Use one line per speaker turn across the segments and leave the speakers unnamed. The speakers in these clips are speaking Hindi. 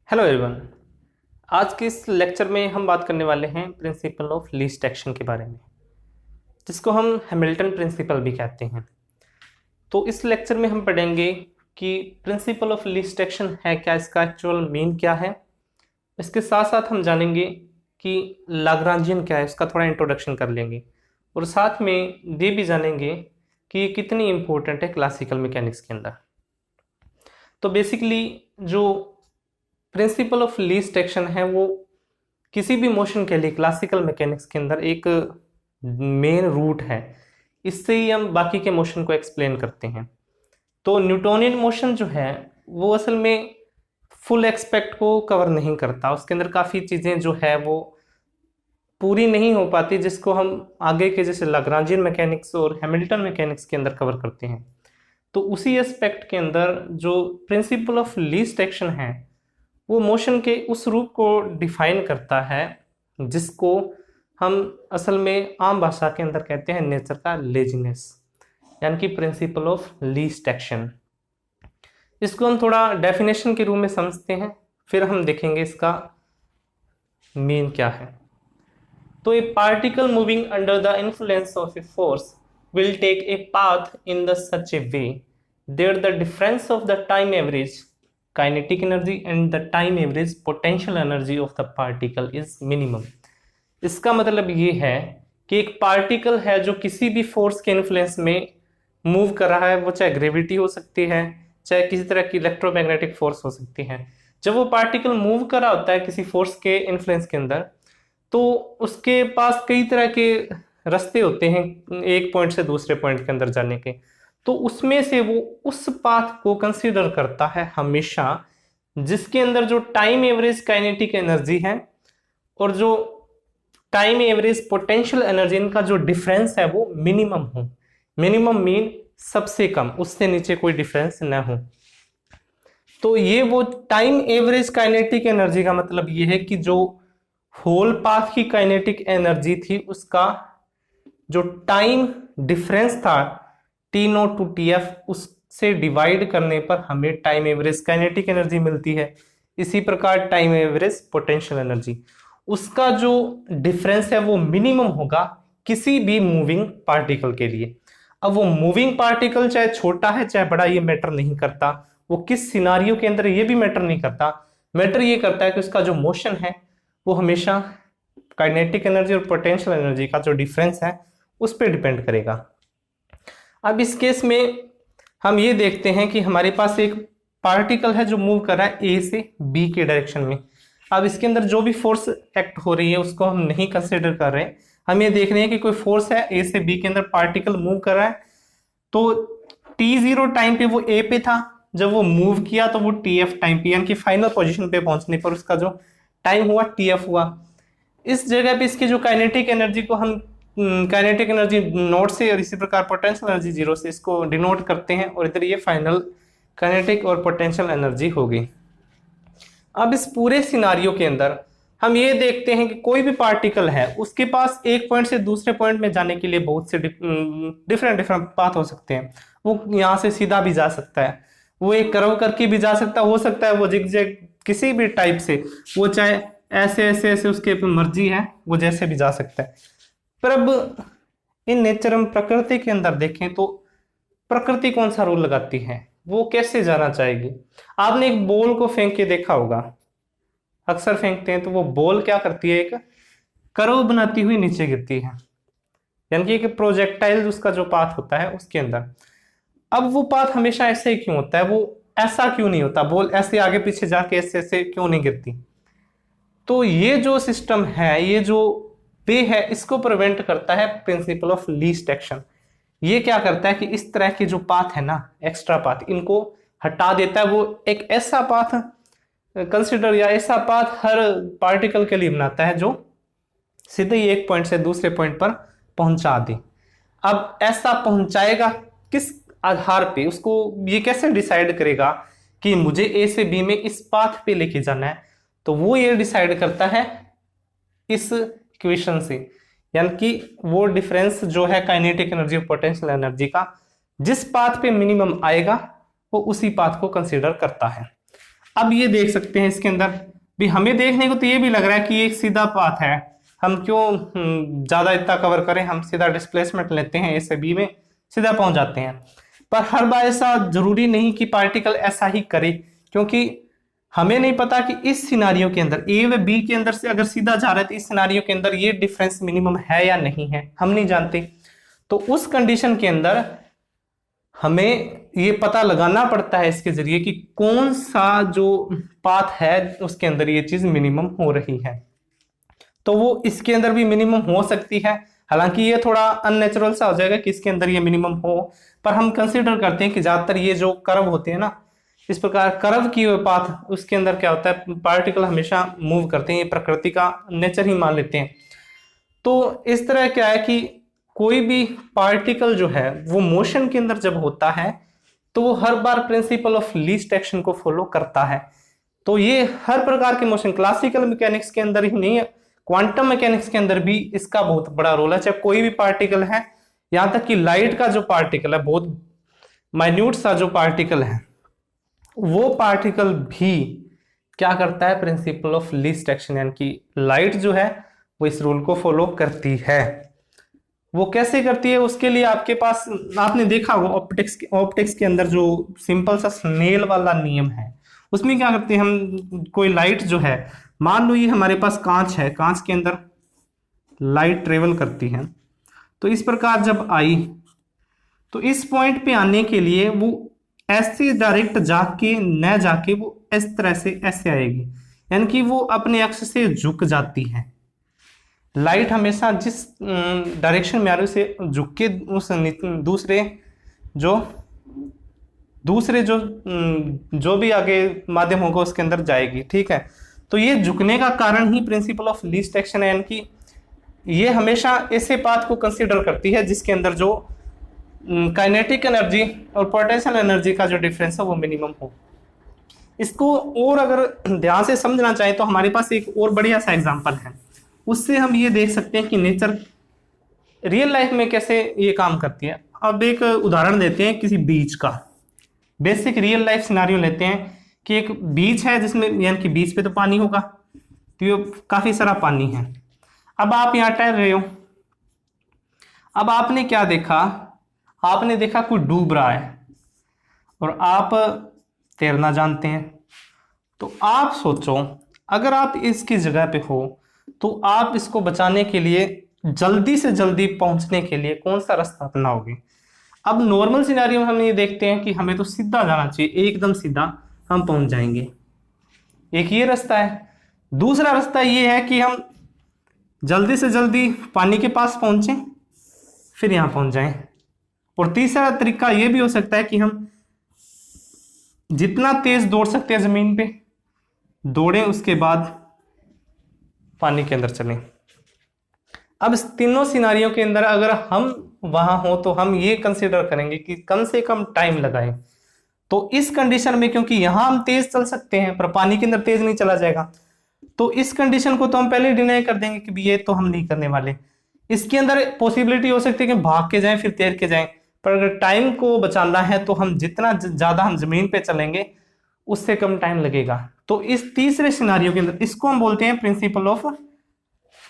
Hello everyone. आज के इस लेक्चर में हम बात करने वाले हैं प्रिंसिपल ऑफ लीस्ट एक्शन के बारे में, जिसको हम हैमिल्टन प्रिंसिपल भी कहते हैं। तो इस लेक्चर में हम पढ़ेंगे कि प्रिंसिपल ऑफ लीस्ट एक्शन है क्या, इसका एक्चुअल मीन क्या है। इसके साथ साथ हम जानेंगे कि लाग्रांजियन क्या है, इसका थोड़ा इंट्रोडक्शन कर लेंगे और साथ में ये भी जानेंगे कि ये कितनी इंपॉर्टेंट है क्लासिकल मैकेनिक्स के अंदर। तो बेसिकली जो प्रिंसिपल ऑफ लीस्ट एक्शन है वो किसी भी मोशन के लिए क्लासिकल मैकेनिक्स के अंदर एक मेन रूट है। इससे ही हम बाकी के मोशन को एक्सप्लेन करते हैं। तो न्यूटोनियन मोशन जो है वो असल में फुल एस्पेक्ट को कवर नहीं करता, उसके अंदर काफ़ी चीज़ें जो है वो पूरी नहीं हो पाती, जिसको हम आगे के जैसे लाग्रांजियन मैकेनिक्स और हैमिल्टन मैकेनिक्स के अंदर कवर करते हैं। तो उसी एस्पेक्ट के अंदर जो प्रिंसिपल ऑफ लीस्ट एक्शन है वो मोशन के उस रूप को डिफाइन करता है जिसको हम असल में आम भाषा के अंदर कहते हैं नेचर का लेजीनेस, यानी कि प्रिंसिपल ऑफ लीस्ट एक्शन। इसको हम थोड़ा डेफिनेशन के रूप में समझते हैं, फिर हम देखेंगे इसका मीन क्या है। तो a particle moving under the influence of a force will take a path in the such a way there the difference of the time average kinetic energy and the time average potential energy of the particle is minimum। इसका मतलब ये है कि एक पार्टिकल है जो किसी भी फोर्स के इन्फ्लुएंस में मूव कर रहा है, वो चाहे ग्रेविटी हो सकती है, चाहे किसी तरह की इलेक्ट्रोमैग्नेटिक फोर्स हो सकती है। जब वो पार्टिकल मूव कर रहा होता है किसी फोर्स के इन्फ्लुएंस के अंदर, तो उसके पास कई तरह के रास्ते होते हैं एक पॉइंट से दूसरे पॉइंट के अंदर जाने के। तो उसमें से वो उस पाथ को कंसीडर करता है हमेशा जिसके अंदर जो टाइम एवरेज काइनेटिक एनर्जी है और जो टाइम एवरेज पोटेंशियल एनर्जी, इनका जो डिफरेंस है वो मिनिमम हो। मिनिमम मीन सबसे कम, उससे नीचे कोई डिफरेंस न हो। तो ये वो टाइम एवरेज काइनेटिक एनर्जी का मतलब ये है कि जो होल पाथ की काइनेटिक एनर्जी थी उसका जो टाइम डिफरेंस था T naught to T F, उससे डिवाइड करने पर हमें टाइम एवरेज काइनेटिक एनर्जी मिलती है। इसी प्रकार टाइम एवरेज पोटेंशियल एनर्जी, उसका जो डिफरेंस है वो मिनिमम होगा किसी भी मूविंग पार्टिकल के लिए। अब वो मूविंग पार्टिकल चाहे छोटा है चाहे बड़ा, ये मैटर नहीं करता। वो किस सिनारियो के अंदर, ये भी मैटर नहीं करता। मैटर ये करता है कि उसका जो मोशन है वो हमेशा काइनेटिक एनर्जी और पोटेंशियल एनर्जी का जो डिफरेंस है उस पर डिपेंड करेगा। अब इस केस में हम ये देखते हैं कि हमारे पास एक पार्टिकल है जो मूव कर रहा है ए से बी के डायरेक्शन में। अब इसके अंदर जो भी फोर्स एक्ट हो रही है उसको हम नहीं कंसिडर कर रहे हैं, हम ये देख रहे हैं कि कोई फोर्स है ए से बी के अंदर, पार्टिकल मूव कर रहा है। तो t0 टाइम पे वो ए पे था, जब वो मूव किया तो वो tf टाइम पे, यानी कि फाइनल पोजीशन पे पहुंचने पर उसका जो टाइम हुआ tf हुआ। इस जगह पे इसकी जो काइनेटिक एनर्जी को हम काइनेटिक एनर्जी नोट से और इसी प्रकार पोटेंशियल एनर्जी जीरो से इसको डिनोट करते हैं, और इधर ये फाइनल काइनेटिक और पोटेंशियल एनर्जी होगी। अब इस पूरे सिनारियो के अंदर हम ये देखते हैं कि कोई भी पार्टिकल है उसके पास एक पॉइंट से दूसरे पॉइंट में जाने के लिए बहुत से डिफरेंट पाथ हो सकते हैं। वो यहाँ से सीधा भी जा सकता है, वो एक कर्व करके भी जा सकता हो सकता है वो जिगजैग किसी भी टाइप से, वो चाहे ऐसे ऐसे ऐसे उसके मर्जी है, वो जैसे भी जा सकता है। पर अब इन नेचर हम प्रकृति के अंदर देखें तो प्रकृति कौन सा रूल लगाती है, वो कैसे जाना चाहेगी। आपने एक बॉल को फेंक के देखा होगा, अक्सर फेंकते हैं तो वो बॉल क्या करती है, एक कर्व बनाती हुई नीचे गिरती है, यानी कि एक प्रोजेक्टाइल उसका जो पाथ होता है उसके अंदर। अब वो पाथ हमेशा ऐसे ही क्यों होता है, वो ऐसा क्यों नहीं होता, बॉल ऐसे आगे पीछे जाके ऐसे ऐसे क्यों नहीं गिरती। तो ये जो सिस्टम है, ये जो वे है, इसको प्रिवेंट करता है प्रिंसिपल ऑफ लीस्ट एक्शन। ये क्या करता है कि इस तरह के जो पाथ है ना, एक्स्ट्रा पाथ, इनको हटा देता है। वो एक ऐसा पाथ कंसिडर या ऐसा पाथ हर पार्टिकल के लिए बनाता है जो सीधे ही एक पॉइंट से दूसरे पॉइंट पर पहुंचा दे। अब ऐसा पहुंचाएगा किस आधार पे, उसको ये कैसे डिसाइड करेगा कि मुझे ए से बी में इस पाथ पे लेके जाना है, तो वो ये डिसाइड करता है इस इक्वेशन से, यानी कि वो डिफरेंस जो है काइनेटिक एनर्जी और पोटेंशियल एनर्जी का, जिस पाथ पे मिनिमम आएगा वो उसी पाथ को कंसीडर करता है। अब ये देख सकते हैं इसके अंदर भी, हमें देखने को तो ये भी लग रहा है कि ये एक सीधा पाथ है, हम क्यों ज्यादा इतना कवर करें, हम सीधा डिस्प्लेसमेंट लेते हैं, ए से बी में सीधा पहुंच जाते हैं। पर हर बार ऐसा जरूरी नहीं कि पार्टिकल ऐसा ही करे, क्योंकि हमें नहीं पता कि इस सिनारियो के अंदर ए व बी के अंदर से अगर सीधा जा रहा है तो इस सिनारियो के अंदर ये डिफरेंस मिनिमम है या नहीं है, हम नहीं जानते। तो उस कंडीशन के अंदर हमें ये पता लगाना पड़ता है इसके जरिए कि कौन सा जो पाथ है उसके अंदर ये चीज मिनिमम हो रही है। तो वो इसके अंदर भी मिनिमम हो सकती है, हालांकि ये थोड़ा अननेचुरल सा हो जाएगा कि इसके अंदर ये मिनिमम हो, पर हम कंसीडर करते हैं कि ज्यादातर ये जो कर्व होते हैं ना, इस प्रकार कर्व की हुए पाथ उसके अंदर क्या होता है, पार्टिकल हमेशा मूव करते हैं, ये प्रकृति का नेचर ही मान लेते हैं। तो इस तरह क्या है कि कोई भी पार्टिकल जो है वो मोशन के अंदर जब होता है तो वो हर बार प्रिंसिपल ऑफ लीस्ट एक्शन को फॉलो करता है। तो ये हर प्रकार के मोशन, क्लासिकल मैकेनिक्स के अंदर ही नहीं है, क्वांटम मैकेनिक्स के अंदर भी इसका बहुत बड़ा रोल है। चाहे कोई भी पार्टिकल है, यहां तक कि लाइट का जो पार्टिकल है, बहुत माइन्यूट सा जो पार्टिकल है, वो पार्टिकल भी क्या करता है, प्रिंसिपल ऑफ लीस्ट एक्शन, यानी कि लाइट जो है वो इस रूल को फॉलो करती है। वो कैसे करती है, उसके लिए आपके पास, आपने देखा होगा ऑप्टिक्स के अंदर जो सिंपल सा स्नेल वाला नियम है, उसमें क्या करते हैं हम, कोई लाइट जो है, मान लो ये हमारे पास कांच है, कांच के अंदर लाइट ट्रेवल करती है, तो इस प्रकार जब आई तो इस पॉइंट पे आने के लिए वो ऐसे डायरेक्ट जाके न जाके वो इस तरह से ऐसे आएगी, यानी कि वो अपने अक्ष से झुक जाती है। लाइट हमेशा जिस डायरेक्शन में आ रही है उसे झुक के उस दूसरे जो भी आगे माध्यम होगा उसके अंदर जाएगी, ठीक है। तो ये झुकने का कारण ही प्रिंसिपल ऑफ लीस्ट एक्शन है, यानी कि ये हमेशा ऐसे पाथ को कंसीडर करती है जिसके अंदर जो काइनेटिक एनर्जी और पोटेंशियल एनर्जी का जो डिफरेंस है वो मिनिमम हो। इसको और अगर ध्यान से समझना चाहें तो हमारे पास एक और बढ़िया सा एग्जांपल है, उससे हम ये देख सकते हैं कि नेचर रियल लाइफ में कैसे ये काम करती है। अब एक उदाहरण देते हैं किसी बीच का, बेसिक रियल लाइफ सिनारियो लेते हैं कि एक बीच है जिसमें, यानी कि बीच पे तो पानी होगा, तो ये काफी सारा पानी है। अब आप यहाँ तैर रहे हो, अब आपने क्या देखा, आपने देखा कोई डूब रहा है और आप तैरना जानते हैं, तो आप सोचो अगर आप इसकी जगह पे हो तो आप इसको बचाने के लिए, जल्दी से जल्दी पहुंचने के लिए कौन सा रास्ता अपनाओगे। अब नॉर्मल सिनेरियो में हम ये देखते हैं कि हमें तो सीधा जाना चाहिए, एकदम सीधा हम पहुंच जाएंगे, एक ये रास्ता है। दूसरा रास्ता ये है कि हम जल्दी से जल्दी पानी के पास पहुंचें फिर यहां पहुंच जाएं। और तीसरा तरीका ये भी हो सकता है कि हम जितना तेज दौड़ सकते हैं जमीन पे दौड़ें, उसके बाद पानी के अंदर चलें। अब इस तीनों सिनारियों के अंदर अगर हम वहां हो तो हम ये कंसीडर करेंगे कि कम से कम टाइम लगाएं। तो इस कंडीशन में, क्योंकि यहां हम तेज चल सकते हैं पर पानी के अंदर तेज नहीं चला जाएगा, तो इस कंडीशन को तो हम पहले डिनाई कर देंगे कि ये तो हम नहीं करने वाले। इसके अंदर पॉसिबिलिटी हो सकती है कि भाग के जाएं फिर तैर के जाएं, पर अगर टाइम को बचाना है तो हम जितना ज्यादा हम जमीन पे चलेंगे उससे कम टाइम लगेगा। तो इस तीसरे सिनारियो के अंदर इसको हम बोलते हैं प्रिंसिपल ऑफ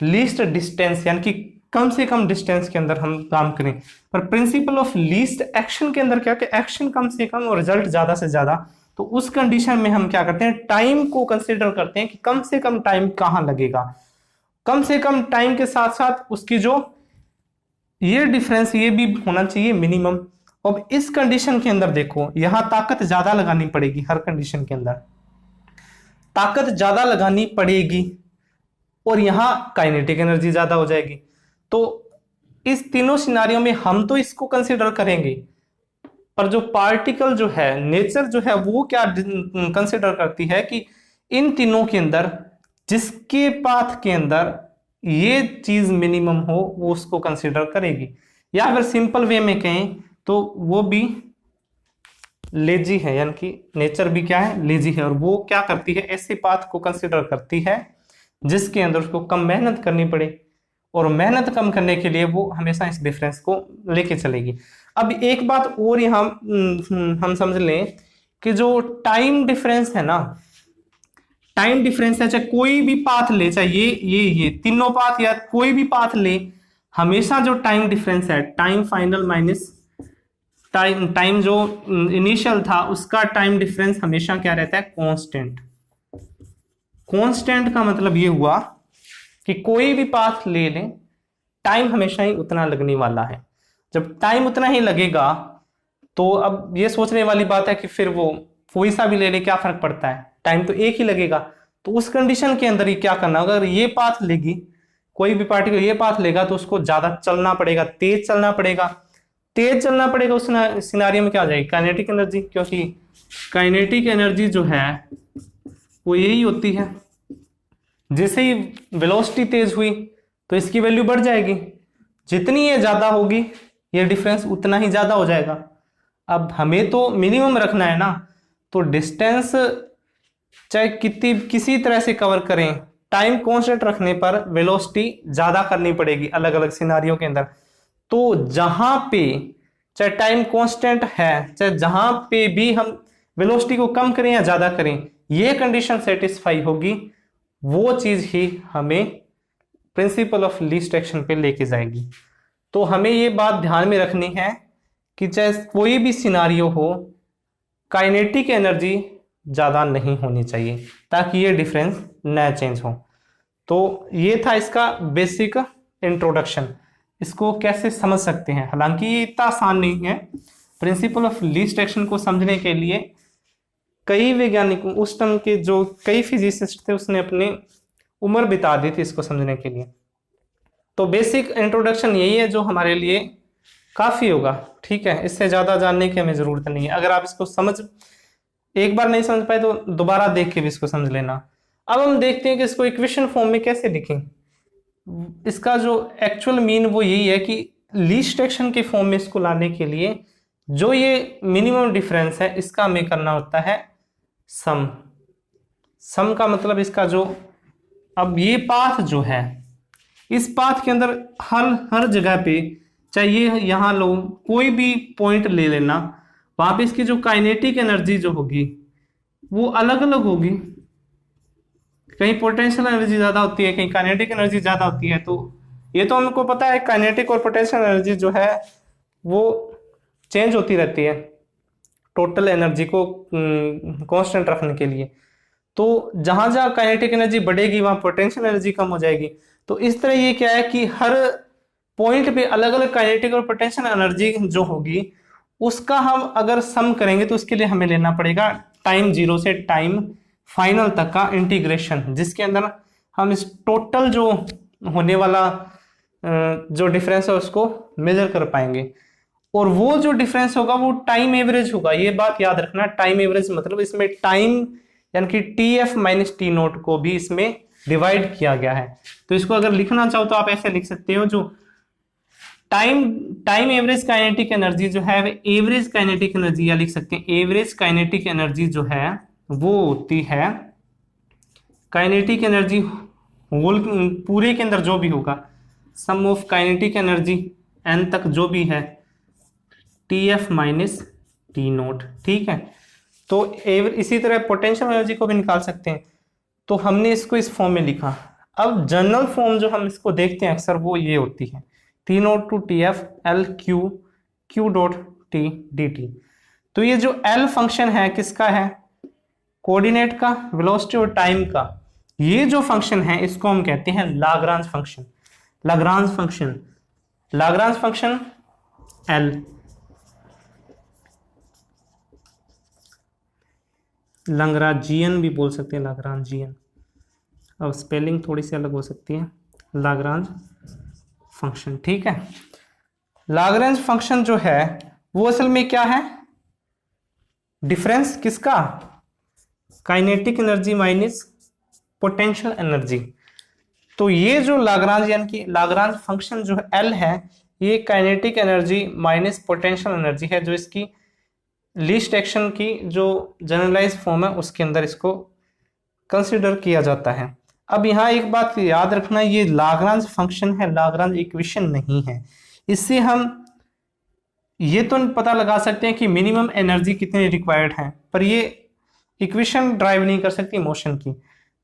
लीस्ट डिस्टेंस, यानी कि कम से कम डिस्टेंस के अंदर हम काम करें। पर प्रिंसिपल ऑफ लीस्ट एक्शन के अंदर क्या कि एक्शन कम से कम और रिजल्ट ज्यादा से ज्यादा। तो उस कंडीशन में हम क्या करते हैं, टाइम को कंसीडर करते हैं कि कम से कम टाइम कहां लगेगा, कम से कम टाइम के साथ साथ उसकी जो ये डिफरेंस ये भी होना चाहिए मिनिमम। अब इस कंडीशन के अंदर देखो, यहां ताकत ज्यादा लगानी पड़ेगी, हर कंडीशन के अंदर ताकत ज्यादा लगानी पड़ेगी और यहां काइनेटिक एनर्जी ज्यादा हो जाएगी। तो इस तीनों सिनारियों में हम तो इसको कंसीडर करेंगे, पर जो पार्टिकल जो है, नेचर जो है, वो क्या कंसीडर करती है कि इन तीनों के अंदर जिसके पाथ के अंदर ये चीज मिनिमम हो वो उसको कंसीडर करेगी। या अगर सिंपल वे में कहें तो वो भी लेजी है, यानी कि नेचर भी क्या है, लेजी है, और वो क्या करती है, ऐसे पाथ को कंसीडर करती है जिसके अंदर उसको कम मेहनत करनी पड़े, और मेहनत कम करने के लिए वो हमेशा इस डिफरेंस को लेके चलेगी। अब एक बात और यहाँ हम समझ लें कि जो टाइम डिफरेंस है ना, टाइम डिफरेंस है, चाहे कोई भी पाथ ले, चाहे ये तीनों पाथ या कोई भी पाथ ले, हमेशा जो टाइम डिफरेंस है, टाइम फाइनल माइनस टाइम जो इनिशियल था, उसका टाइम डिफरेंस हमेशा क्या रहता है? कांस्टेंट। कांस्टेंट का मतलब ये हुआ कि कोई भी पाथ ले लें, टाइम हमेशा ही उतना लगने वाला है। जब टाइम उतना ही लगेगा तो अब ये सोचने वाली बात है कि फिर वो कोई सा भी ले ले, क्या फर्क पड़ता है, टाइम तो एक ही लगेगा। तो उस कंडीशन के अंदर ही क्या करना होगा, अगर ये पाथ लेगी, कोई भी पार्टिकल ये पाथ लेगा तो उसको ज्यादा चलना पड़ेगा, तेज चलना पड़ेगा। तेज चलना पड़ेगा उस सिनारियो में क्या आ जाएगी? काइनेटिक एनर्जी, क्योंकि काइनेटिक एनर्जी जो है वो यही होती है, जैसे ही वेलोसिटी तेज हुई तो इसकी वैल्यू बढ़ जाएगी, जितनी ये ज्यादा होगी ये डिफरेंस उतना ही ज्यादा हो जाएगा। अब हमें तो मिनिमम रखना है ना, तो डिस्टेंस चाहे कितनी किसी तरह से कवर करें, टाइम कांस्टेंट रखने पर वेलोसिटी ज्यादा करनी पड़ेगी अलग अलग सिनारियों के अंदर। तो जहां पे चाहे टाइम कांस्टेंट है, चाहे जहां पे भी हम वेलोसिटी को कम करें या ज्यादा करें, ये कंडीशन सेटिस्फाई होगी, वो चीज ही हमें प्रिंसिपल ऑफ लीस्ट एक्शन पे लेके जाएगी। तो हमें ये बात ध्यान में रखनी है कि चाहे कोई भी सिनारियो हो, काइनेटिक एनर्जी ज़्यादा नहीं होनी चाहिए ताकि ये डिफरेंस न चेंज हो। तो ये था इसका बेसिक इंट्रोडक्शन। इसको कैसे समझ सकते हैं, हालांकि ये इतना आसान नहीं है। प्रिंसिपल ऑफ लीस्ट एक्शन को समझने के लिए कई वैज्ञानिकों, उस टाइम के जो कई फिजिसिस्ट थे, उसने अपनी उम्र बिता दी थी इसको समझने के लिए। तो बेसिक इंट्रोडक्शन यही है जो हमारे लिए काफ़ी होगा, ठीक है। इससे ज़्यादा जानने की हमें ज़रूरत नहीं है। अगर आप इसको एक बार नहीं समझ पाए तो दोबारा देख के भी इसको समझ लेना। अब हम देखते हैं कि इसको इक्वेशन फॉर्म में कैसे लिखें। इसका जो एक्चुअल मीन वो यही है कि लीस्ट एक्शन के फॉर्म में इसको लाने के लिए जो ये मिनिमम डिफरेंस है, इसका हमें करना होता है सम। सम का मतलब इसका जो, अब ये पाथ जो है, इस पाथ के अंदर हर जगह पे, चाहे ये यहाँ लो, कोई भी पॉइंट ले लेना, वहां पे इसकी जो काइनेटिक एनर्जी जो होगी वो अलग अलग होगी। कहीं पोटेंशियल एनर्जी ज्यादा होती है, कहीं काइनेटिक एनर्जी ज्यादा होती है। तो ये तो हमको पता है, काइनेटिक और पोटेंशियल एनर्जी जो है वो चेंज होती रहती है टोटल एनर्जी को कांस्टेंट रखने के लिए। तो जहां जहां काइनेटिक एनर्जी बढ़ेगी वहां पोटेंशियल एनर्जी कम हो जाएगी। तो इस तरह ये क्या है कि हर पॉइंट पे अलग अलग काइनेटिक और पोटेंशियल एनर्जी जो होगी उसका हम अगर सम करेंगे तो उसके लिए हमें लेना पड़ेगा टाइम 0 से टाइम फाइनल तक का इंटीग्रेशन, जिसके अंदर हम इस टोटल जो होने वाला जो डिफरेंस है उसको मेजर कर पाएंगे। और वो जो डिफरेंस होगा वो टाइम एवरेज होगा। ये बात याद रखना, टाइम एवरेज मतलब इसमें टाइम यानी कि TF माइनस T नोट को भी इसमें डिवाइड किया गया है। तो इसको अगर लिखना चाहो तो आप ऐसे लिख सकते हो, जो टाइम एवरेज काइनेटिक एनर्जी जो है एवरेज काइनेटिक एनर्जी, या लिख सकते हैं एवरेज काइनेटिक एनर्जी जो है वो होती है काइनेटिक एनर्जी होल पूरे के अंदर जो भी होगा, सम ऑफ काइनेटिक एनर्जी n तक जो भी है, TF माइनस T नोट, ठीक है। तो इसी तरह पोटेंशियल एनर्जी को भी निकाल सकते हैं। तो हमने इसको इस फॉर्म में लिखा। अब जनरल फॉर्म जो हम इसको देखते हैं अक्सर वो ये होती है T naught to TF L Q dot T dt। तो ये जो L फंक्शन है किसका है? कोऑर्डिनेट का, वेलोसिटी और टाइम का। ये जो फंक्शन है इसको हम कहते हैं Lagrange function. Lagrange function, Lagrange function L, Lagrangian भी बोल सकते हैं, लाग्रांजियन। अब स्पेलिंग थोड़ी सी अलग हो सकती है, लाग्रांज फंक्शन, ठीक है। लाग्रांज फंक्शन जो है वो असल में क्या है? डिफरेंस किसका? Kinetic energy minus potential energy. तो ये जो लाग्रांज यानी कि लाग्रांज फंक्शन जो L है, ये kinetic energy minus potential energy है, जो इसकी लीस्ट एक्शन की जो जनरलाइज फॉर्म है उसके अंदर इसको कंसिडर किया जाता है। अब यहाँ एक बात याद रखना, ये लाग्रांज फंक्शन है, लाग्रांज इक्वेशन नहीं है। इससे हम ये तो पता लगा सकते हैं कि मिनिमम एनर्जी कितनी रिक्वायर्ड है, पर ये इक्वेशन ड्राइव नहीं कर सकती मोशन की।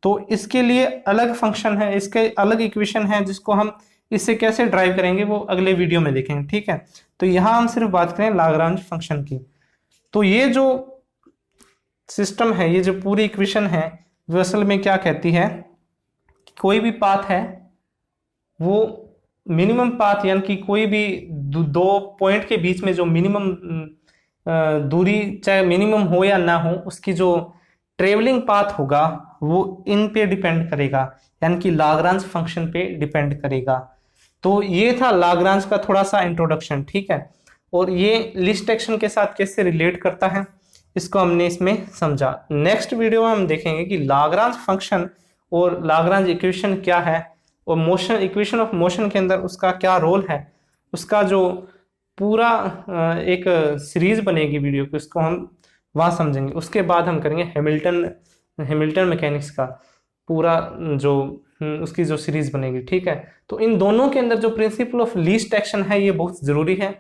तो इसके लिए अलग फंक्शन है, इसके अलग इक्वेशन है जिसको हम इससे कैसे ड्राइव करेंगे वो अगले वीडियो में देखेंगे, ठीक है। तो यहाँ हम सिर्फ बात करें लाग्रांज फंक्शन की। तो ये जो सिस्टम है, ये जो पूरी इक्वेशन है, वो असल में क्या कहती है, कोई भी पाथ है वो मिनिमम पाथ, यानी कि कोई भी दो पॉइंट के बीच में जो मिनिमम दूरी, चाहे मिनिमम हो या ना हो, उसकी जो ट्रेवलिंग पाथ होगा वो इन पे डिपेंड करेगा, यानी कि लाग्रांज फंक्शन पे डिपेंड करेगा। तो ये था लाग्रांज का थोड़ा सा इंट्रोडक्शन, ठीक है। और ये लिस्ट एक्शन के साथ कैसे रिलेट करता है इसको हमने इसमें समझा। नेक्स्ट वीडियो में हम देखेंगे कि लाग्रांज फंक्शन और लाग्रांज इक्वेशन क्या है, और मोशन, इक्वेशन ऑफ मोशन के अंदर उसका क्या रोल है, उसका जो पूरा एक सीरीज बनेगी वीडियो की, उसको हम वहाँ समझेंगे। उसके बाद हम करेंगे हैमिल्टन मैकेनिक्स का पूरा जो उसकी जो सीरीज बनेगी, ठीक है। तो इन दोनों के अंदर जो प्रिंसिपल ऑफ लीस्ट एक्शन है ये बहुत ज़रूरी है,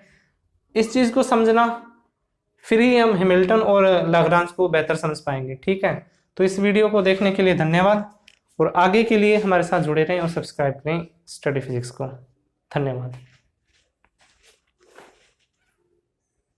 इस चीज़ को समझना, फिर ही हम हैमिल्टन और लाग्रांज को बेहतर समझ पाएंगे, ठीक है। तो इस वीडियो को देखने के लिए धन्यवाद, और आगे के लिए हमारे साथ जुड़े रहें और सब्सक्राइब करें स्टडी फिजिक्स को। धन्यवाद।